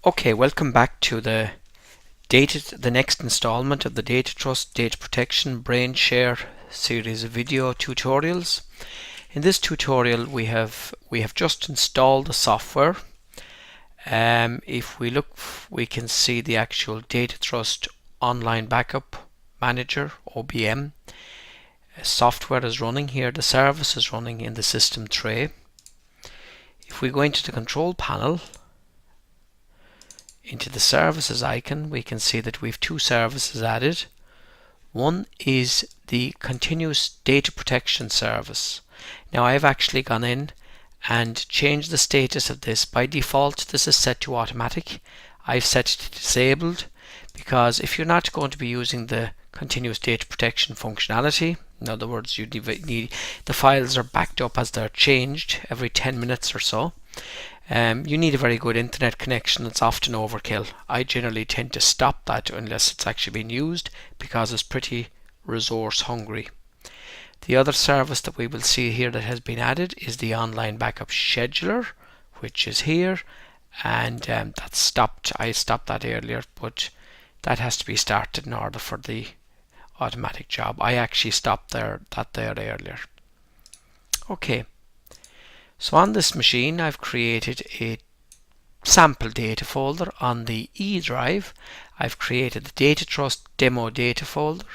Okay, welcome back to the next installment of the DataTrust Data Protection Brain Share series of video tutorials. In this tutorial we have just installed the software. If we look, we can see the actual DataTrust Online Backup Manager (OBM) software is running here. The service is running in the system tray. If we go into the control panel, into the services icon, we can see that we have two services added. One is the continuous data protection service. Now I've actually gone in and changed the status of this. By default this is set to automatic. I've set it to disabled because if you're not going to be using the continuous data protection functionality, in other words you need the files are backed up as they're changed every 10 minutes or so, you need a very good internet connection. It's often overkill. I generally tend to stop that unless it's actually being used because it's pretty resource hungry. The other service that we will see here that has been added is the online backup scheduler, which is here, and that's stopped. I stopped that earlier, but that has to be started in order for the automatic job. I actually stopped that there earlier. Okay. So on this machine I've created a sample data folder. On the E drive I've created the DataTrust demo data folder.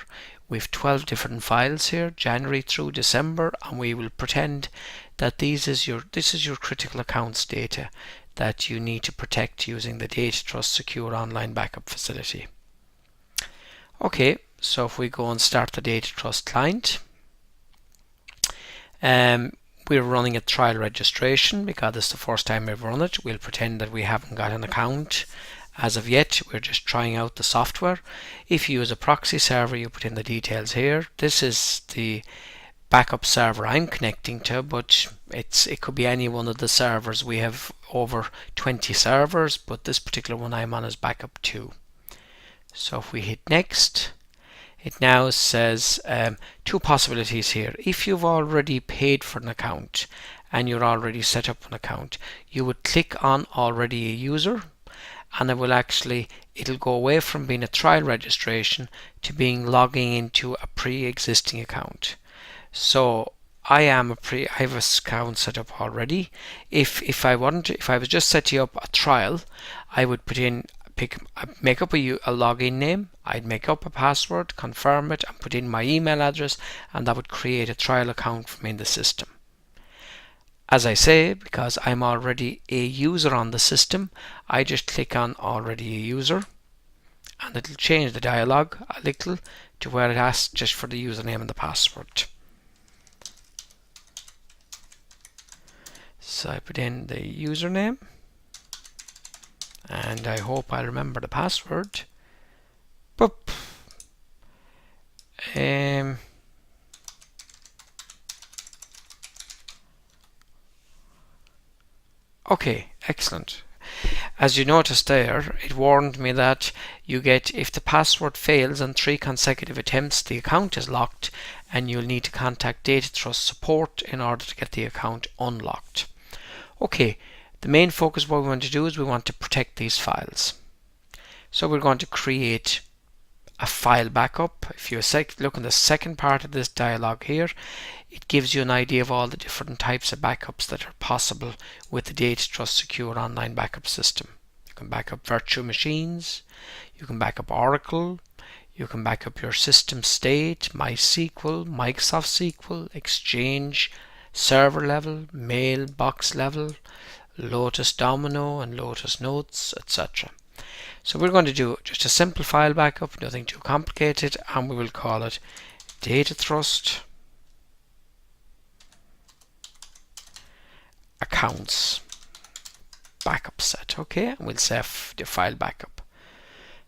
We've 12 different files here, January through December, and we will pretend that this is your critical accounts data that you need to protect using the DataTrust Secure Online Backup facility. Okay, so if we go and start the DataTrust client, we're running a trial registration because it's the first time we've run it. We'll pretend that we haven't got an account as of yet. We're just trying out the software. If you use a proxy server, you put in the details here. This is the backup server I'm connecting to, but it could be any one of the servers. We have over 20 servers, but this particular one I'm on is backup 2. So if we hit next, it now says two possibilities here. If you've already paid for an account and you're already set up an account, you would click on already a user, and it'll go away from being a trial registration to being logging into a pre-existing account. So I have an account set up already. If I was just setting up a trial, I would make up a login name, I'd make up a password, confirm it, and put in my email address, and that would create a trial account for me in the system. As I say, because I'm already a user on the system, I just click on already a user, and it'll change the dialog a little to where it asks just for the username and the password. So I put in the username, and I hope I remember the password. Boop. Okay, excellent. As you noticed there, it warned me that if the password fails on 3 consecutive attempts, the account is locked and you'll need to contact DataTrust support in order to get the account unlocked. Okay, the main focus, what we want to do is we want to protect these files. So we're going to create a file backup. If you look in the second part of this dialog here, it gives you an idea of all the different types of backups that are possible with the DataTrust Secure Online Backup system. You can back up virtual machines, you can back up Oracle, you can back up your system state, MySQL, Microsoft SQL, Exchange, server level, mailbox level, Lotus Domino and Lotus Notes, etc. So we're going to do just a simple file backup, nothing too complicated, and we will call it DataTrust Accounts Backup Set. Okay, and we'll save the file backup.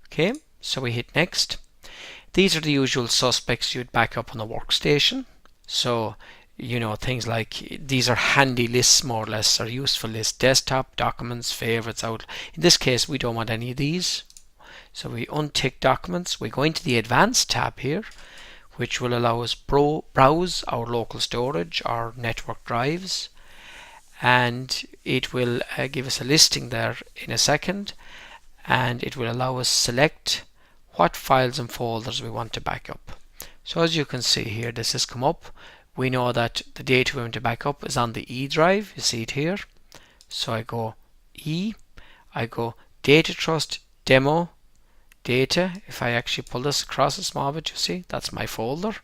Okay, so we hit next. These are the usual suspects you'd back up on a workstation. So things like these are handy lists, more or less, or useful lists: desktop, documents, favorites, out. In this case we don't want any of these, so we untick documents. We go into the advanced tab here, which will allow us browse our local storage, our network drives, and it will give us a listing there in a second. and it will allow us select what files and folders we want to back up. So as you can see here, this has come up. We know that the data we want to back up is on the E drive. You see it here. So I go E, I go DataTrust Demo Data. If I actually pull this across a small bit, you see that's my folder.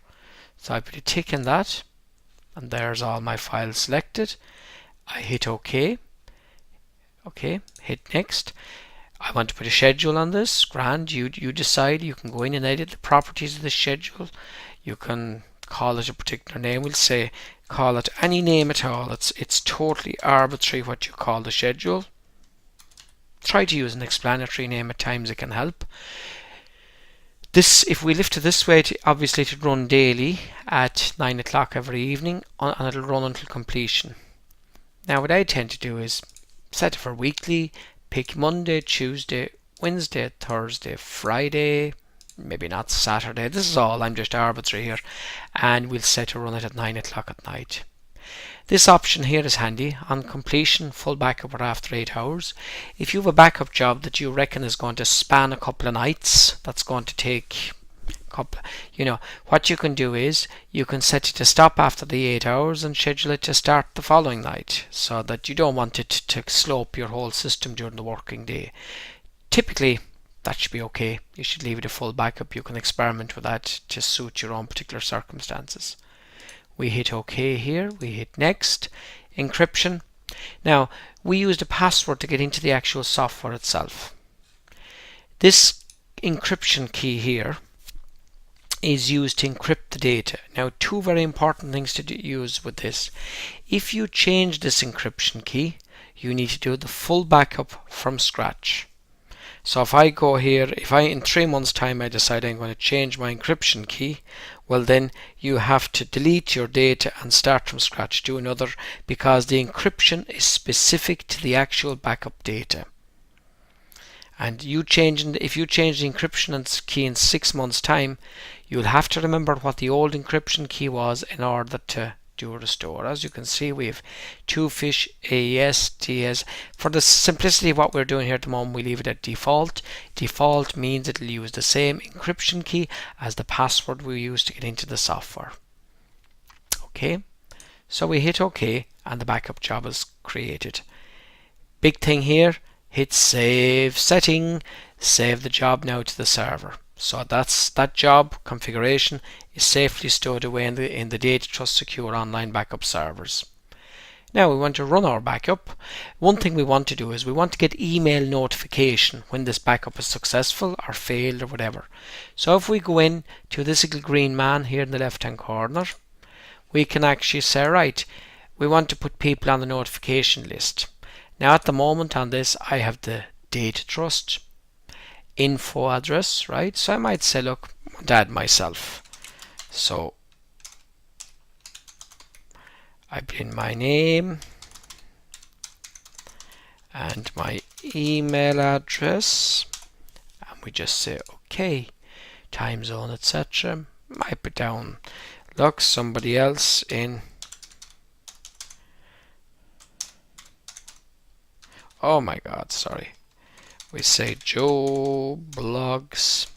So I put a tick in that, and there's all my files selected. I hit OK. OK, hit next. I want to put a schedule on this. Grand, you decide. You can go in and edit the properties of the schedule. You can call it a particular name. We'll say call it any name at all. It's totally arbitrary what you call the schedule. Try to use an explanatory name. At times it can help. This, if we lift it this way, obviously to run daily at 9 o'clock every evening, and it'll run until completion. Now what I tend to do is set it for weekly, pick Monday, Tuesday, Wednesday, Thursday, Friday, maybe not Saturday. This is all, I'm just arbitrary here, and we'll set to run it at 9 o'clock at night. This option here is handy. On completion, full backup or after 8 hours. If you have a backup job that you reckon is going to span a couple of nights, that's going to take a couple, what you can do is you can set it to stop after the 8 hours and schedule it to start the following night, so that you don't want it to slope your whole system during the working day. Typically that should be okay. You should leave it a full backup. You can experiment with that to suit your own particular circumstances. We hit OK here, we hit next. Encryption. Now we used a password to get into the actual software itself. This encryption key here is used to encrypt the data. Now two very important things to use with this. If you change this encryption key, you need to do the full backup from scratch. So if I go here, if in 3 months time I decide I'm going to change my encryption key, well then you have to delete your data and start from scratch, do another, because the encryption is specific to the actual backup data. And if you change the encryption key in 6 months time, you'll have to remember what the old encryption key was in order to do a restore. As you can see, we have 2FISH, AES, TS. For the simplicity of what we're doing here at the moment, we leave it at default. Default means it'll use the same encryption key as the password we use to get into the software. Okay, so we hit OK and the backup job is created. Big thing here, hit save setting, save the job now to the server. So that job configuration is safely stored away in the DataTrust Secure Online Backup servers. Now we want to run our backup. One thing we want to do is we want to get email notification when this backup is successful or failed or whatever. So if we go in to this little green man here in the left hand corner, we can actually say, right, we want to put people on the notification list. Now at the moment on this I have the DataTrust info address, right? So I might say, look, I want to add myself. So I put in my name and my email address, and we just say OK, time zone, etc. I put down, look, somebody else in, oh my god, sorry, we say Joe blogs,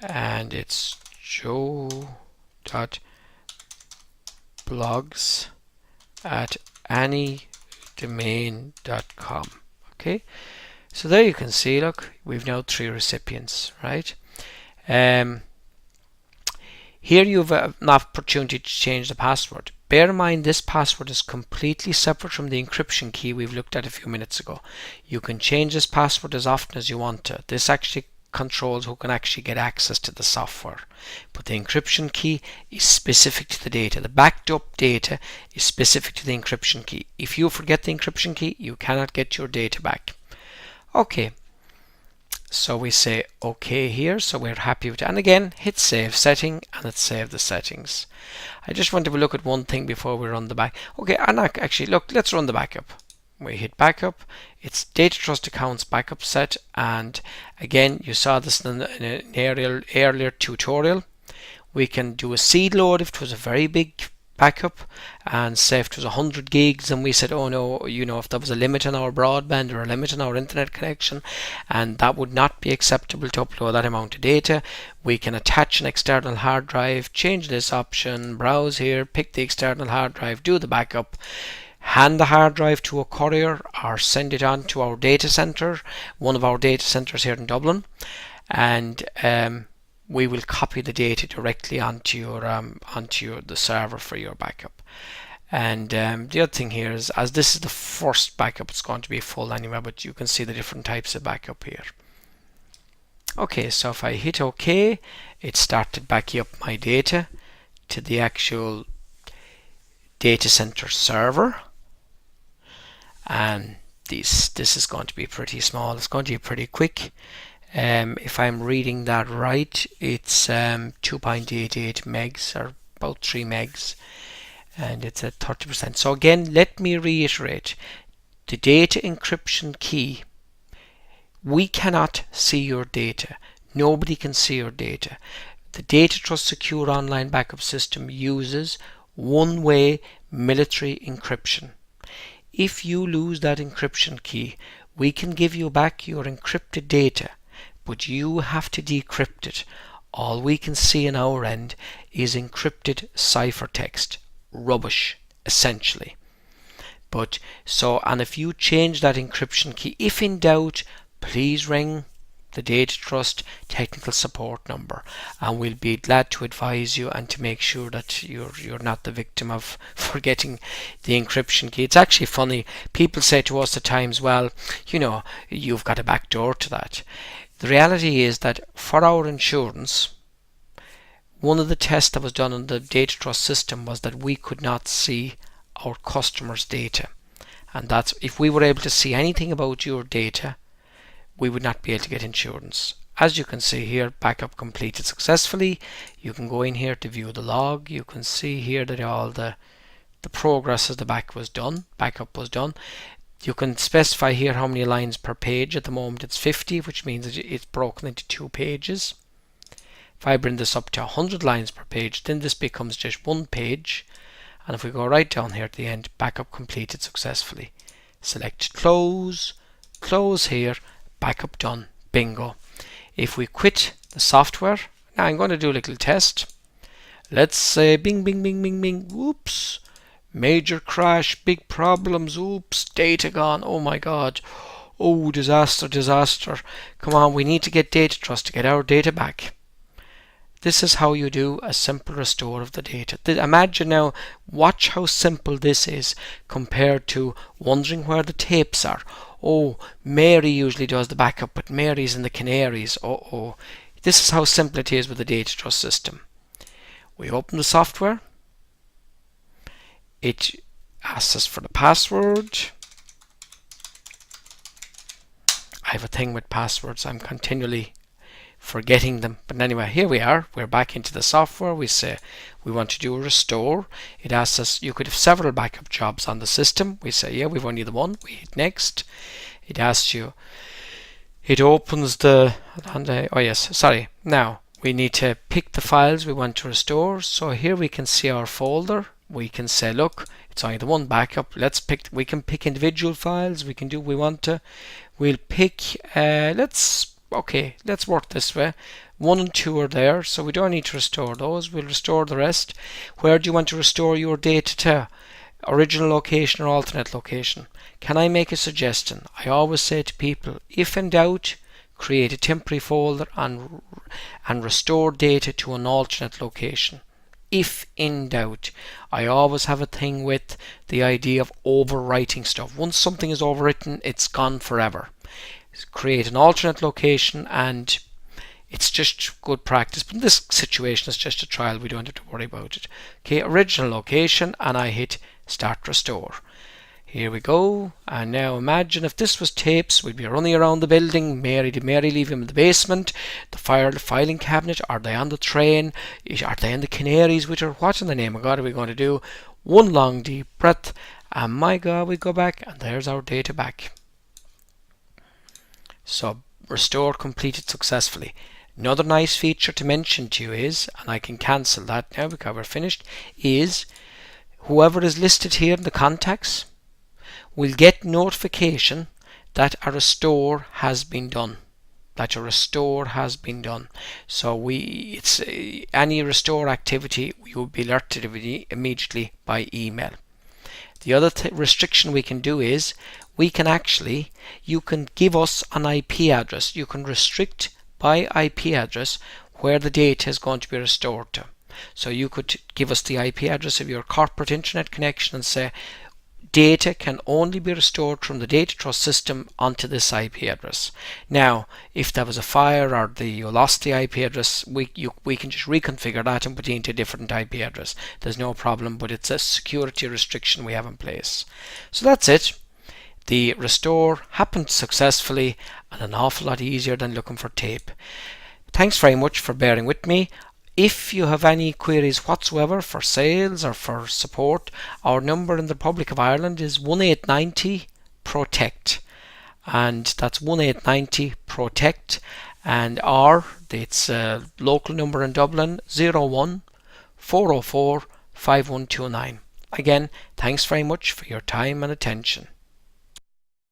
and it's joe.blogs@anydomain.com. Okay, so there you can see, look, we've now 3 recipients, right? Here you have an opportunity to change the password. Bear in mind this password is completely separate from the encryption key we've looked at a few minutes ago. You can change this password as often as you want to. This actually controls who can actually get access to the software. But the encryption key is specific to the data. The backed up data is specific to the encryption key. If you forget the encryption key, you cannot get your data back. Okay. So we say OK here, so we're happy with it. And again, hit save setting, and it saved the settings. I just want to look at one thing before we run the back. Okay, and actually, look, let's run the backup. We hit backup. It's DataTrust accounts backup set, and again, you saw this in an earlier tutorial. We can do a seed load if it was a very big backup, and say if it was 100 gigs and we said, oh no, if there was a limit on our broadband or a limit on our internet connection and that would not be acceptable to upload that amount of data, we can attach an external hard drive, change this option, browse here, pick the external hard drive, do the backup, hand the hard drive to a courier or send it on to our data center, one of our data centers here in Dublin, and we will copy the data directly onto the server for your backup. And the other thing here is, as this is the first backup, it's going to be full anyway, but you can see the different types of backup here. Okay, so if I hit OK, it started backing up my data to the actual data center server. And this is going to be pretty small. It's going to be pretty quick. If I'm reading that right, it's 2.88 megs, or about 3 megs, and it's at 30%. So again, let me reiterate, the data encryption key, we cannot see your data. Nobody can see your data. The DataTrust Secure Online Backup system uses one-way military encryption. If you lose that encryption key, we can give you back your encrypted data, but you have to decrypt it. All we can see on our end is encrypted ciphertext. Rubbish, essentially. And if you change that encryption key, if in doubt, please ring the DataTrust technical support number, and we'll be glad to advise you and to make sure that you're not the victim of forgetting the encryption key. It's actually funny, people say to us at times, well, you've got a back door to that. The reality is that for our insurance, one of the tests that was done on the DataTrust system was that we could not see our customers' data, and that's, if we were able to see anything about your data, we would not be able to get insurance. As you can see here, backup completed successfully. You can go in here to view the log. You can see here that all the progress as the backup was done. You can specify here how many lines per page. At the moment it's 50, which means that it's broken into 2 pages. If I bring this up to 100 lines per page, then this becomes just 1 page. And if we go right down here at the end, backup completed successfully. Select close, close here, backup done, bingo. If we quit the software, now I'm going to do a little test. Let's say bing, bing, bing, bing, bing, whoops, major crash, big problems, oops, data gone, oh my god, oh disaster, disaster. Come on, we need to get DataTrust to get our data back. This is how you do a simple restore of the data. Imagine now, watch how simple this is compared to wondering where the tapes are. Oh, Mary usually does the backup, but Mary's in the Canaries. Oh. This is how simple it is with the DataTrust system. We open the software. It asks us for the password. I have a thing with passwords. I'm continually forgetting them. But anyway, here we are. We're back into the software. We say we want to do a restore. It asks us, you could have several backup jobs on the system. We say, yeah, we've only the one. We hit next. It asks you, it opens the, oh yes, sorry. Now, we need to pick the files we want to restore. So here we can see our folder. We can say, look, it's only the one backup. We can pick individual files. We can do what we want to. We'll pick, let's work this way. 1 and 2 are there, so we don't need to restore those. We'll restore the rest. Where do you want to restore your data to? Original location or alternate location? Can I make a suggestion? I always say to people, if in doubt, create a temporary folder and restore data to an alternate location. If in doubt. I always have a thing with the idea of overwriting stuff. Once something is overwritten, it's gone forever. Create an alternate location, and it's just good practice, but in this situation it's just a trial. We don't have to worry about it. Okay, original location, and I hit start restore. Here we go. And now imagine if this was tapes, we'd be running around the building. Did Mary leave him in the basement, the filing cabinet? Are they on the train? Are they in the Canaries with her? What in the name of God are we going to do? One long deep breath, and my God, we go back, and there's our data back. So restore completed successfully. Another nice feature to mention to you is, and I can cancel that now because we're finished, is whoever is listed here in the contacts will get notification that a restore has been done. That your restore has been done. So it's any restore activity, you will be alerted immediately by email. The other restriction we can do is you can give us an IP address. You can restrict by IP address where the data is going to be restored to. So you could give us the IP address of your corporate internet connection and say data can only be restored from the DataTrust system onto this IP address. Now, if there was a fire or you lost the IP address, we can just reconfigure that and put it into a different IP address. There's no problem, but it's a security restriction we have in place. So that's it. The restore happened successfully and an awful lot easier than looking for tape. Thanks very much for bearing with me. If you have any queries whatsoever for sales or for support, our number in the Republic of Ireland is 1890 PROTECT, and that's 1890 PROTECT, and it's a local number in Dublin, 01 404 5129. Again, thanks very much for your time and attention.